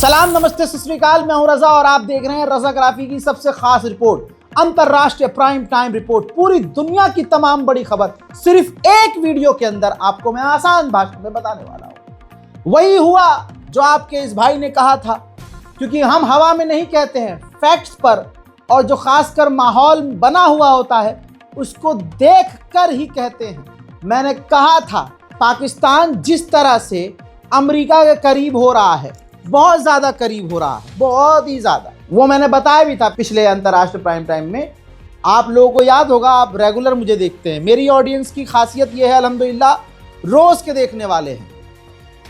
सलाम, नमस्ते, सत श्री अकाल। मैं हूं रजा और आप देख रहे हैं रजाग्राफी की सबसे खास रिपोर्ट, अंतरराष्ट्रीय प्राइम टाइम रिपोर्ट। पूरी दुनिया की तमाम बड़ी खबर सिर्फ एक वीडियो के अंदर आपको मैं आसान भाषा में बताने वाला हूं। वही हुआ जो आपके इस भाई ने कहा था, क्योंकि हम हवा में नहीं कहते हैं, फैक्ट्स पर, और जो खासकर माहौल बना हुआ होता है उसको देख कर ही कहते हैं। मैंने कहा था पाकिस्तान जिस तरह से अमेरिका के करीब हो रहा है, बहुत ज़्यादा करीब हो रहा है, बहुत ही ज़्यादा, वो मैंने बताया भी था पिछले अंतर्राष्ट्रीय प्राइम टाइम में। आप लोगों को याद होगा, आप रेगुलर मुझे देखते हैं। मेरी ऑडियंस की खासियत ये है, अल्हम्दुलिल्लाह, रोज़ के देखने वाले हैं।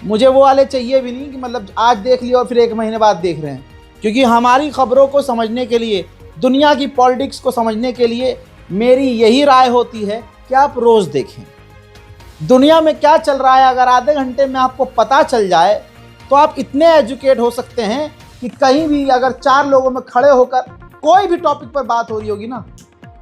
मुझे वो वाले चाहिए भी नहीं कि मतलब आज देख लिया और फिर एक महीने बाद देख रहे हैं, क्योंकि हमारी खबरों को समझने के लिए, दुनिया की पॉलिटिक्स को समझने के लिए मेरी यही राय होती है कि आप रोज़ देखें। दुनिया में क्या चल रहा है अगर आधे घंटे में आपको पता चल जाए तो आप इतने एजुकेट हो सकते हैं कि कहीं भी अगर चार लोगों में खड़े होकर कोई भी टॉपिक पर बात हो रही होगी ना,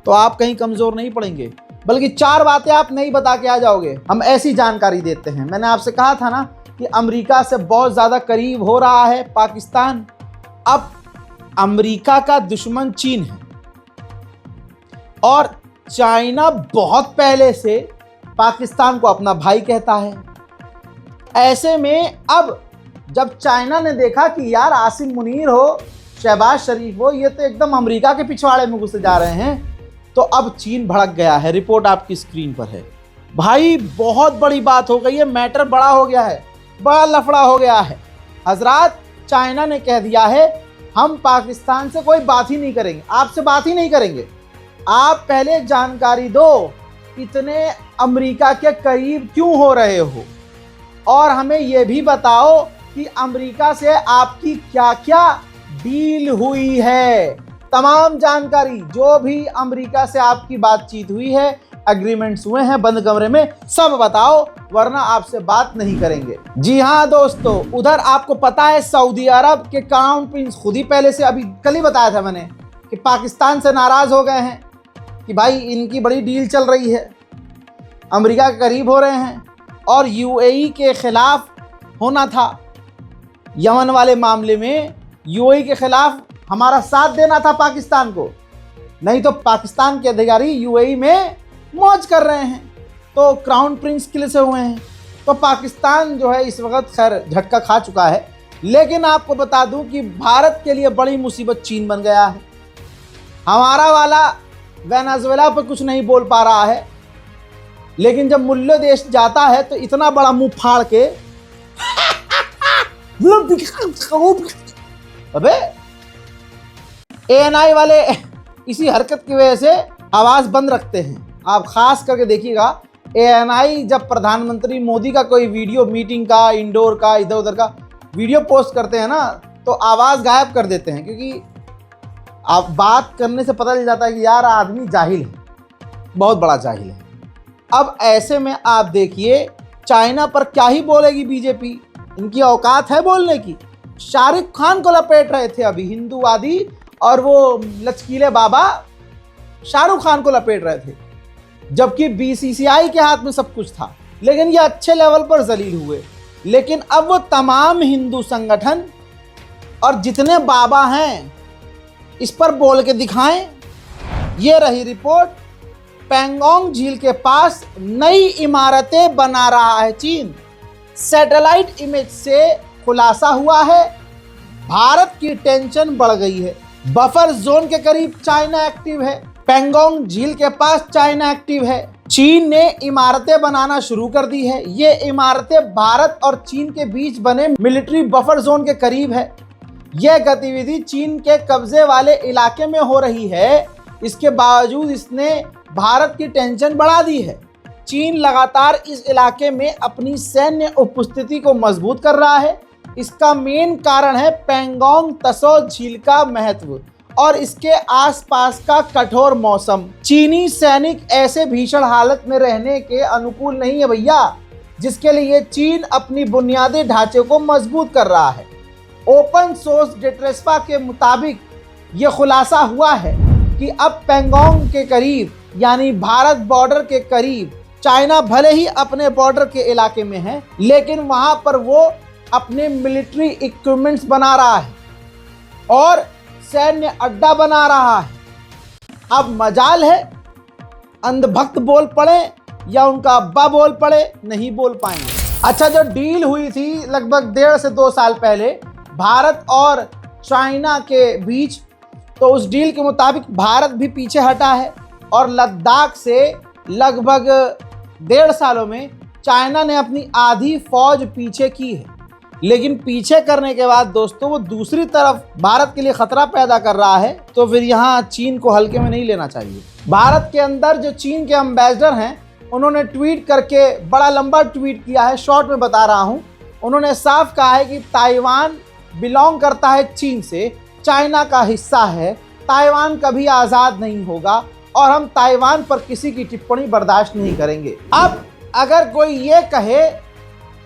तो आप कहीं कमज़ोर नहीं पड़ेंगे, बल्कि चार बातें आप नहीं बता के आ जाओगे। हम ऐसी जानकारी देते हैं। मैंने आपसे कहा था ना कि अमेरिका से बहुत ज़्यादा करीब हो रहा है पाकिस्तान। अब अमेरिका का दुश्मन चीन है और चाइना बहुत पहले से पाकिस्तान को अपना भाई कहता है। ऐसे में अब जब चाइना ने देखा कि यार आसिम मुनीर हो, शहबाज शरीफ हो, ये तो एकदम अमेरिका के पिछवाड़े में घुसे जा रहे हैं, तो अब चीन भड़क गया है। रिपोर्ट आपकी स्क्रीन पर है। भाई बहुत बड़ी बात हो गई है, मैटर बड़ा हो गया है, बड़ा लफड़ा हो गया है। हजरात, चाइना ने कह दिया है हम पाकिस्तान से कोई बात ही नहीं करेंगे, आपसे बात ही नहीं करेंगे। आप पहले जानकारी दो इतने अमेरिका के करीब क्यों हो रहे हो, और हमें ये भी बताओ कि अमेरिका से आपकी क्या क्या डील हुई है। तमाम जानकारी, जो भी अमेरिका से आपकी बातचीत हुई है, एग्रीमेंट्स हुए हैं बंद कमरे में, सब बताओ, वरना आपसे बात नहीं करेंगे। जी हाँ दोस्तों, उधर आपको पता है सऊदी अरब के क्राउन प्रिंस खुद ही पहले से, अभी कल ही बताया था मैंने, कि पाकिस्तान से नाराज़ हो गए हैं कि भाई इनकी बड़ी डील चल रही है, अमेरिका के करीब हो रहे हैं, और यूएई के खिलाफ होना था। यमन वाले मामले में यूएई के खिलाफ हमारा साथ देना था पाकिस्तान को, नहीं तो पाकिस्तान के अधिकारी यूएई में मौज कर रहे हैं, तो क्राउन प्रिंस किले से हुए हैं। तो पाकिस्तान जो है इस वक्त खैर झटका खा चुका है। लेकिन आपको बता दूं कि भारत के लिए बड़ी मुसीबत चीन बन गया है। हमारा वाला वेनेजुएला पर कुछ नहीं बोल पा रहा है, लेकिन जब मुल्ले देश जाता है तो इतना बड़ा मुंह फाड़ के अबे एएनआई वाले इसी हरकत की वजह से आवाज़ बंद रखते हैं। आप खास करके देखिएगा, एएनआई जब प्रधानमंत्री मोदी का कोई वीडियो, मीटिंग का, इंडोर का, इधर उधर का वीडियो पोस्ट करते हैं ना, तो आवाज़ गायब कर देते हैं, क्योंकि आप बात करने से पता चल जाता है कि यार आदमी जाहिल है, बहुत बड़ा जाहिल है। अब ऐसे में आप देखिए चाइना पर क्या ही बोलेगी बीजेपी, इनकी औकात है बोलने की। शाहरुख खान को लपेट रहे थे अभी हिंदूवादी, और वो लचकीले बाबा शाहरुख खान को लपेट रहे थे, जबकि बीसीसीआई के हाथ में सब कुछ था। लेकिन ये अच्छे लेवल पर जलील हुए। लेकिन अब वो तमाम हिंदू संगठन और जितने बाबा हैं इस पर बोल के दिखाएं। ये रही रिपोर्ट, पैंगोंग झील के पास नई इमारतें बना रहा है चीन। सैटेलाइट इमेज से खुलासा हुआ है, भारत की टेंशन बढ़ गई है। बफर जोन के करीब चाइना एक्टिव है, पैंगोंग झील के पास चाइना एक्टिव है। चीन ने इमारतें बनाना शुरू कर दी है। ये इमारतें भारत और चीन के बीच बने मिलिट्री बफर जोन के करीब है। यह गतिविधि चीन के कब्जे वाले इलाके में हो रही है। इसके बावजूद इसने भारत की टेंशन बढ़ा दी है। चीन लगातार इस इलाके में अपनी सैन्य उपस्थिति को मजबूत कर रहा है। इसका मेन कारण है पैंगोंग त्सो झील का महत्व और इसके आसपास का कठोर मौसम। चीनी सैनिक ऐसे भीषण हालत में रहने के अनुकूल नहीं है भैया, जिसके लिए चीन अपनी बुनियादी ढांचे को मजबूत कर रहा है। ओपन सोर्स डेट्रेस्पा के मुताबिक ये खुलासा हुआ है कि अब पैंगोंग के करीब, यानी भारत बॉर्डर के करीब, चाइना भले ही अपने बॉर्डर के इलाके में है, लेकिन वहां पर वो अपने मिलिट्री इक्विपमेंट्स बना रहा है और सैन्य अड्डा बना रहा है। अब मजाल है अंधभक्त बोल पड़े या उनका अब्बा बोल पड़े, नहीं बोल पाएंगे। अच्छा, जो डील हुई थी लगभग 1.5 से 2 साल पहले भारत और चाइना के बीच, तो उस डील के मुताबिक भारत भी पीछे हटा है और लद्दाख से लगभग 1.5 सालों में चाइना ने अपनी आधी फौज पीछे की है। लेकिन पीछे करने के बाद दोस्तों वो दूसरी तरफ भारत के लिए खतरा पैदा कर रहा है, तो फिर यहाँ चीन को हल्के में नहीं लेना चाहिए। भारत के अंदर जो चीन के एम्बेसडर हैं, उन्होंने ट्वीट करके बड़ा लंबा ट्वीट किया है, शॉर्ट में बता रहा हूँ। उन्होंने साफ कहा है कि ताइवान बिलोंग करता है चीन से, चाइना का हिस्सा है, ताइवान कभी आज़ाद नहीं होगा और हम ताइवान पर किसी की टिप्पणी बर्दाश्त नहीं करेंगे। अब अगर कोई ये कहे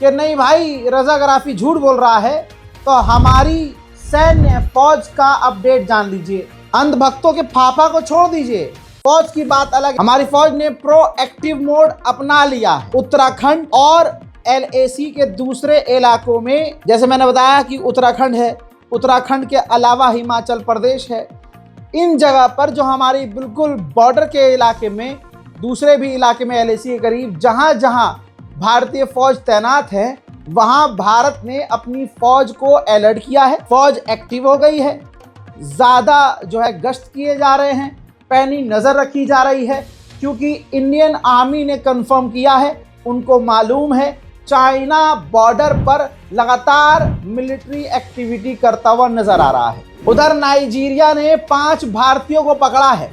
कि नहीं भाई रज़ा गराफी झूठ बोल रहा है, तो हमारी सैन्य फौज का अपडेट जान लीजिए। अंधभक्तों के फाफा को छोड़ दीजिए, फौज की बात अलग। हमारी फौज ने प्रोएक्टिव मोड अपना लिया है। उत्तराखंड और LAC के दूसरे इलाकों में, जैसे मैंने बताया कि उत्तराखंड है, उत्तराखंड के अलावा हिमाचल प्रदेश है, इन जगह पर जो हमारी बिल्कुल बॉर्डर के इलाके में, दूसरे भी इलाके में LAC के करीब जहाँ जहाँ भारतीय फौज तैनात है, वहाँ भारत ने अपनी फौज को अलर्ट किया है। फौज एक्टिव हो गई है, ज़्यादा जो है गश्त किए जा रहे हैं, पैनी नज़र रखी जा रही है, क्योंकि इंडियन आर्मी ने कंफर्म किया है, उनको मालूम है चाइना बॉर्डर पर लगातार मिलिट्री एक्टिविटी करता हुआ नजर आ रहा है। उधर नाइजीरिया ने 5 भारतीयों को पकड़ा है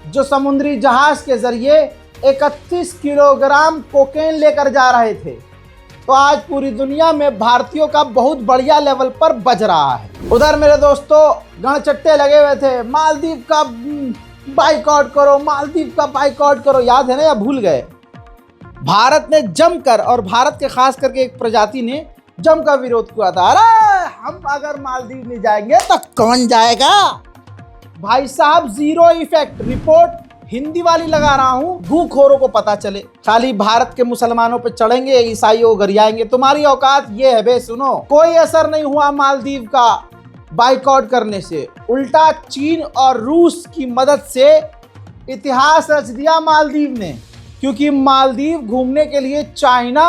जो समुद्री जहाज के जरिए 31 किलोग्राम कोकेन लेकर जा रहे थे। तो आज पूरी दुनिया में भारतीयों का बहुत बढ़िया लेवल पर बज रहा है। उधर मेरे दोस्तों गणचट्टे लगे हुए थे, मालदीव का बाइकआउट करो, मालदीव का बाइकआउट करो, याद है ना या भूल गए? भारत ने जमकर, और भारत के खास करके एक प्रजाति ने जमकर विरोध किया था, अरे हम अगर मालदीव नहीं जाएंगे तो कौन जाएगा? भाई साहब जीरो इफेक्ट। रिपोर्ट हिंदी वाली लगा रहा हूं, भूखोरों को पता चले। खाली भारत के मुसलमानों पे चढ़ेंगे, ईसाइयों को गरियाएंगे, तुम्हारी औकात ये है बे। सुनो, कोई असर नहीं हुआ मालदीव का बाइकआउट करने से, उल्टा चीन और रूस की मदद से इतिहास रच दिया मालदीव ने, क्योंकि मालदीव घूमने के लिए चाइना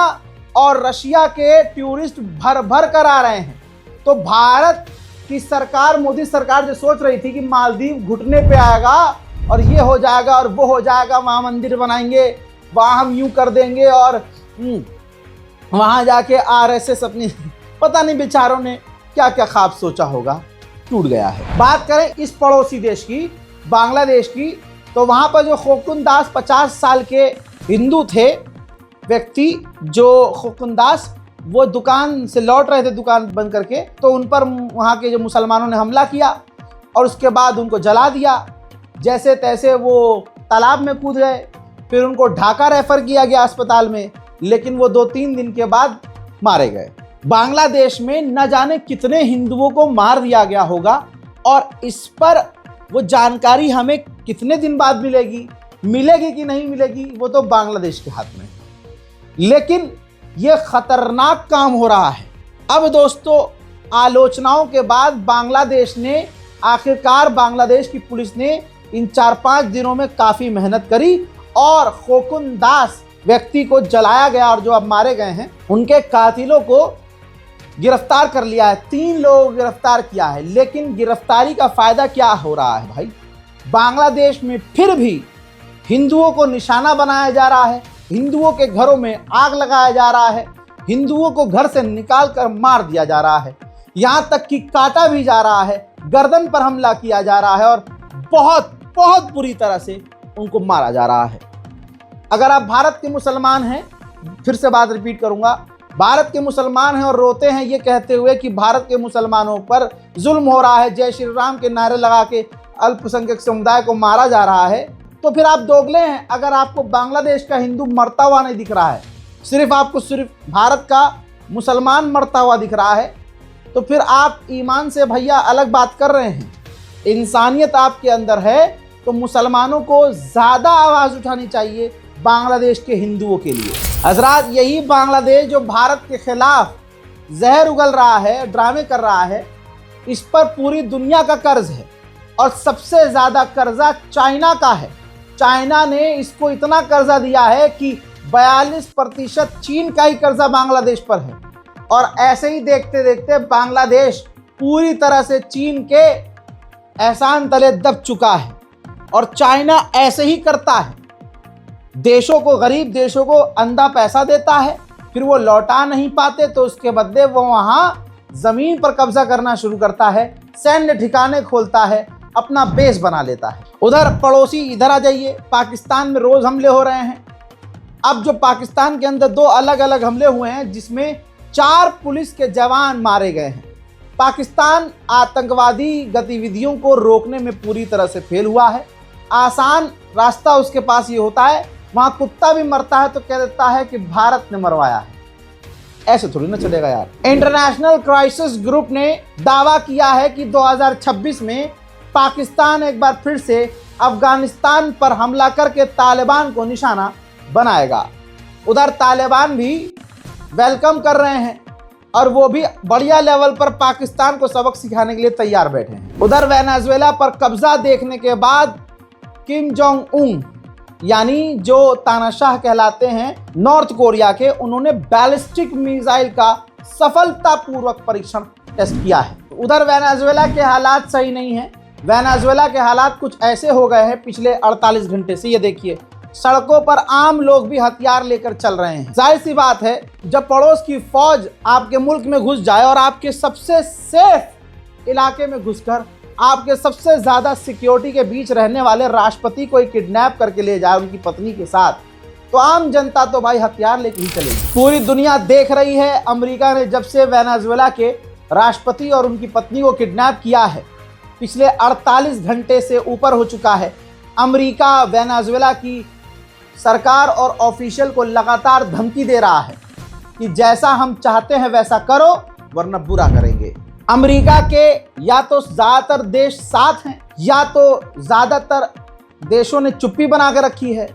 और रशिया के टूरिस्ट भर भर कर आ रहे हैं। तो भारत की सरकार, मोदी सरकार जो सोच रही थी कि मालदीव घुटने पे आएगा और ये हो जाएगा और वो हो जाएगा, वहाँ मंदिर बनाएंगे, वहाँ हम यूं कर देंगे और वहाँ जाके RSS अपनी, पता नहीं बेचारों ने क्या क्या ख्वाब सोचा होगा, टूट गया है। बात करें इस पड़ोसी देश की, बांग्लादेश की, तो वहाँ पर जो खोकुन दास 50 साल के हिंदू थे व्यक्ति, जो खोकुन दास वो दुकान से लौट रहे थे दुकान बंद करके, तो उन पर वहाँ के जो मुसलमानों ने हमला किया और उसके बाद उनको जला दिया। जैसे तैसे वो तालाब में कूद गए, फिर उनको ढाका रेफर किया गया अस्पताल में, लेकिन वो 2-3 दिन के बाद मारे गए। बांग्लादेश में न जाने कितने हिंदुओं को मार दिया गया होगा और इस पर वो जानकारी हमें कितने दिन बाद मिलेगी कि नहीं मिलेगी, वो तो बांग्लादेश के हाथ में। लेकिन ये खतरनाक काम हो रहा है। अब दोस्तों आलोचनाओं के बाद बांग्लादेश ने, आखिरकार बांग्लादेश की पुलिस ने इन 4-5 दिनों में काफ़ी मेहनत करी और खोकुन दास व्यक्ति को जलाया गया और जो अब मारे गए हैं उनके कातिलों को गिरफ्तार कर लिया है। 3 लोगों को गिरफ्तार किया है। लेकिन गिरफ्तारी का फ़ायदा क्या हो रहा है भाई? बांग्लादेश में फिर भी हिंदुओं को निशाना बनाया जा रहा है, हिंदुओं के घरों में आग लगाया जा रहा है, हिंदुओं को घर से निकाल कर मार दिया जा रहा है, यहाँ तक कि काटा भी जा रहा है, गर्दन पर हमला किया जा रहा है और बहुत बहुत बुरी तरह से उनको मारा जा रहा है। अगर आप भारत के मुसलमान हैं, फिर से बात रिपीट करूंगा, भारत के मुसलमान हैं और रोते हैं ये कहते हुए कि भारत के मुसलमानों पर जुल्म हो रहा है, जय श्री राम के नारे लगा के अल्पसंख्यक समुदाय को मारा जा रहा है, तो फिर आप दोगले हैं। अगर आपको बांग्लादेश का हिंदू मरता हुआ नहीं दिख रहा है, आपको सिर्फ भारत का मुसलमान मरता हुआ दिख रहा है, तो फिर आप ईमान से भैया अलग बात कर रहे हैं। इंसानियत आपके अंदर है तो मुसलमानों को ज़्यादा आवाज़ उठानी चाहिए बांग्लादेश के हिंदुओं के लिए। हजरात, यही बांग्लादेश जो भारत के खिलाफ जहर उगल रहा है, ड्रामे कर रहा है, इस पर पूरी दुनिया का कर्ज है और सबसे ज्यादा कर्जा चाइना का है। चाइना ने इसको इतना कर्जा दिया है कि 42% चीन का ही कर्जा बांग्लादेश पर है और ऐसे ही देखते देखते बांग्लादेश पूरी तरह से चीन के एहसान तले दब चुका है। और चाइना ऐसे ही करता है, देशों को, गरीब देशों को अंधा पैसा देता है, फिर वो लौटा नहीं पाते तो उसके बदले वो वहाँ जमीन पर कब्जा करना शुरू करता है, सैन्य ठिकाने खोलता है, अपना बेस बना लेता है। उधर पड़ोसी, इधर आ जाइए, पाकिस्तान में रोज हमले हो रहे हैं। अब जो पाकिस्तान के अंदर 2 अलग अलग हमले हुए हैं जिसमें 4 पुलिस के जवान मारे गए हैं। पाकिस्तान आतंकवादी गतिविधियों को रोकने में पूरी तरह से फेल हुआ है। आसान रास्ता उसके पास ये होता है, वहां कुत्ता भी मरता है तो कह देता है कि भारत ने मरवाया है। ऐसे थोड़ी ना चलेगा यार। इंटरनेशनल क्राइसिस ग्रुप ने दावा किया है कि 2026 में पाकिस्तान एक बार फिर से अफगानिस्तान पर हमला करके तालिबान को निशाना बनाएगा। उधर तालिबान भी वेलकम कर रहे हैं और वो भी बढ़िया लेवल पर पाकिस्तान को सबक सिखाने के लिए तैयार बैठे हैं। उधर वेनेजुएला पर कब्जा देखने के बाद किम जोंग उन, यानी जो तानाशाह कहलाते हैं नॉर्थ कोरिया के, उन्होंने बैलिस्टिक मिसाइल का सफलतापूर्वक परीक्षण टेस्ट किया है। उधर वेनेजुएला के हालात सही नहीं है। वेनेजुएला के हालात कुछ ऐसे हो गए हैं पिछले 48 घंटे से, ये देखिए, सड़कों पर आम लोग भी हथियार लेकर चल रहे हैं। जाहिर सी बात है, जब पड़ोस की फौज आपके मुल्क में घुस जाए और आपके सबसे सेफ इलाके में घुसकर आपके सबसे ज्यादा सिक्योरिटी के बीच रहने वाले राष्ट्रपति को किडनैप करके ले जाए उनकी पत्नी के साथ, तो आम जनता तो भाई हथियार लेकर ही चलेगी। पूरी दुनिया देख रही है, अमेरिका ने जब से वेनेजुएला के राष्ट्रपति और उनकी पत्नी को किडनैप किया है, पिछले 48 घंटे से ऊपर हो चुका है। अमेरिका वेनेजुएला की सरकार और ऑफिशियल को लगातार धमकी दे रहा है कि जैसा हम चाहते हैं वैसा करो वरना बुरा करेंगे। अमेरिका के या तो ज्यादातर देश साथ हैं, या तो ज्यादातर देशों ने चुप्पी बना के रखी है,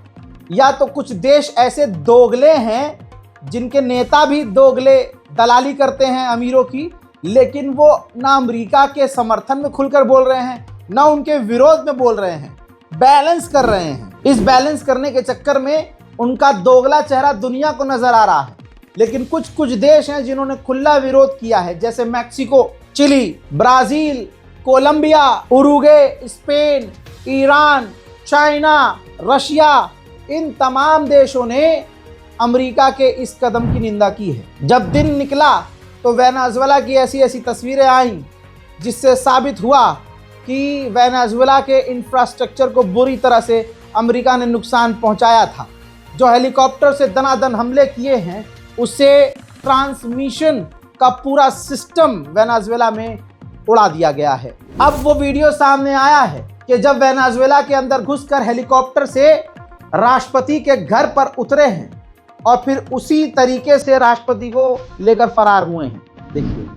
या तो कुछ देश ऐसे दोगले हैं जिनके नेता भी दोगले दलाली करते हैं अमीरों की, लेकिन वो ना अमेरिका के समर्थन में खुलकर बोल रहे हैं ना उनके विरोध में बोल रहे हैं, बैलेंस कर रहे हैं। इस बैलेंस करने के चक्कर में उनका दोगला चेहरा दुनिया को नजर आ रहा है। लेकिन कुछ देश हैं जिन्होंने खुला विरोध किया है, जैसे Mexico, Chile, Brazil, Colombia, Uruguay, Spain, Iran, China, Russia, इन तमाम देशों ने अमेरिका के इस कदम की निंदा की है। जब दिन निकला तो वेनेजुएला की ऐसी ऐसी तस्वीरें आईं जिससे साबित हुआ कि वेनेजुएला के इंफ्रास्ट्रक्चर को बुरी तरह से अमेरिका ने नुकसान पहुंचाया था। जो हेलीकॉप्टर से दनादन हमले किए हैं उससे ट्रांसमिशन का पूरा सिस्टम वेनेजुएला में उड़ा दिया गया है। अब वो वीडियो सामने आया है कि जब वेनेजुएला के अंदर घुसकर हेलीकॉप्टर से राष्ट्रपति के घर पर उतरे हैं और फिर उसी तरीके से राष्ट्रपति को लेकर फरार हुए हैं। देखिए,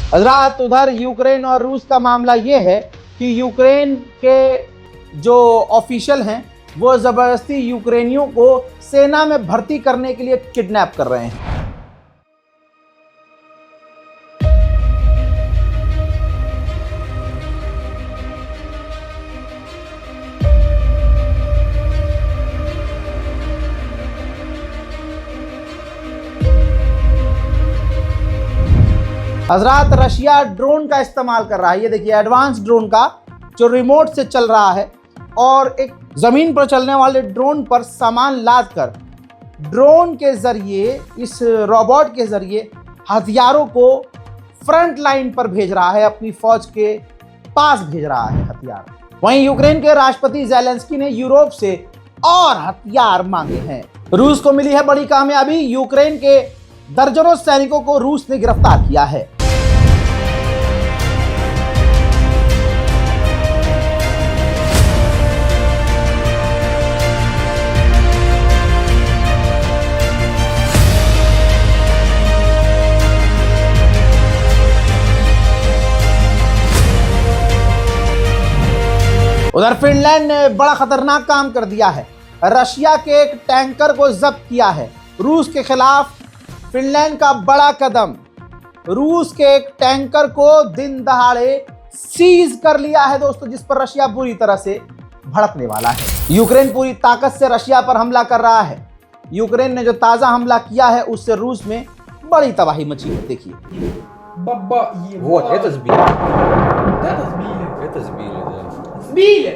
हजरात, उधर यूक्रेन और रूस का मामला ये है कि यूक्रेन के जो ऑफिशियल हैं वो ज़बरदस्ती यूक्रेनियों को सेना में भर्ती करने के लिए किडनैप कर रहे हैं। हजरात, रशिया ड्रोन का इस्तेमाल कर रहा है। ये देखिए, एडवांस ड्रोन का जो रिमोट से चल रहा है और एक ज़मीन पर चलने वाले ड्रोन पर सामान लाद कर ड्रोन के ज़रिए, इस रोबोट के ज़रिए हथियारों को फ्रंट लाइन पर भेज रहा है, अपनी फौज के पास भेज रहा है हथियार। वहीं यूक्रेन के राष्ट्रपति ज़ेलेंस्की ने यूरोप से और हथियार मांगे हैं। रूस को मिली है बड़ी कामयाबी, यूक्रेन के दर्जनों सैनिकों को रूस ने गिरफ्तार किया है। उधर फिनलैंड ने बड़ा खतरनाक काम कर दिया है। रशिया के एक टैंकर को जब्त किया है। रूस के खिलाफ फिनलैंड का बड़ा कदम। रूस के एक टैंकर को दिन दहाड़े सीज कर लिया है दोस्तों, जिस पर रशिया बुरी तरह से भड़कने वाला है। यूक्रेन पूरी ताकत से रशिया पर हमला कर रहा है। यूक्रेन ने जो ताजा हमला किया है उससे रूस में बड़ी तबाही मची है। देखिए Вот, это сбили. Вот это сбили. Это сбили, да. Сбили!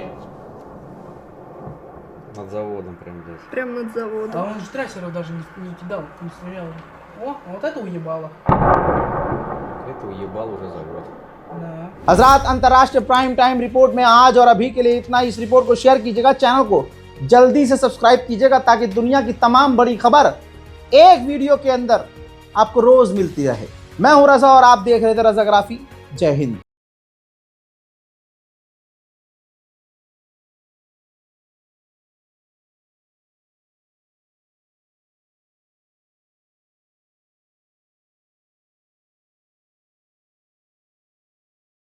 Над заводом прям здесь. Прям над А заводом. он же трассеров даже не кидал, не стрелял. О, вот это уебало. Это уебал уже завод. Да. हजरात, अंतर्राष्ट्रीय प्राइम टाइम रिपोर्ट में आज और अभी के लिए इतना ही। इस रिपोर्ट को शेयर कीजिएगा, चैनल को जल्दी से सब्सक्राइब कीजिएगा ताकि दुनिया की तमाम बड़ी खबर एक वीडियो के अंदर आपको रोज मिलती रहे। मैं हूं रजा और आप देख रहे थे रजाग्राफी। जय हिंद।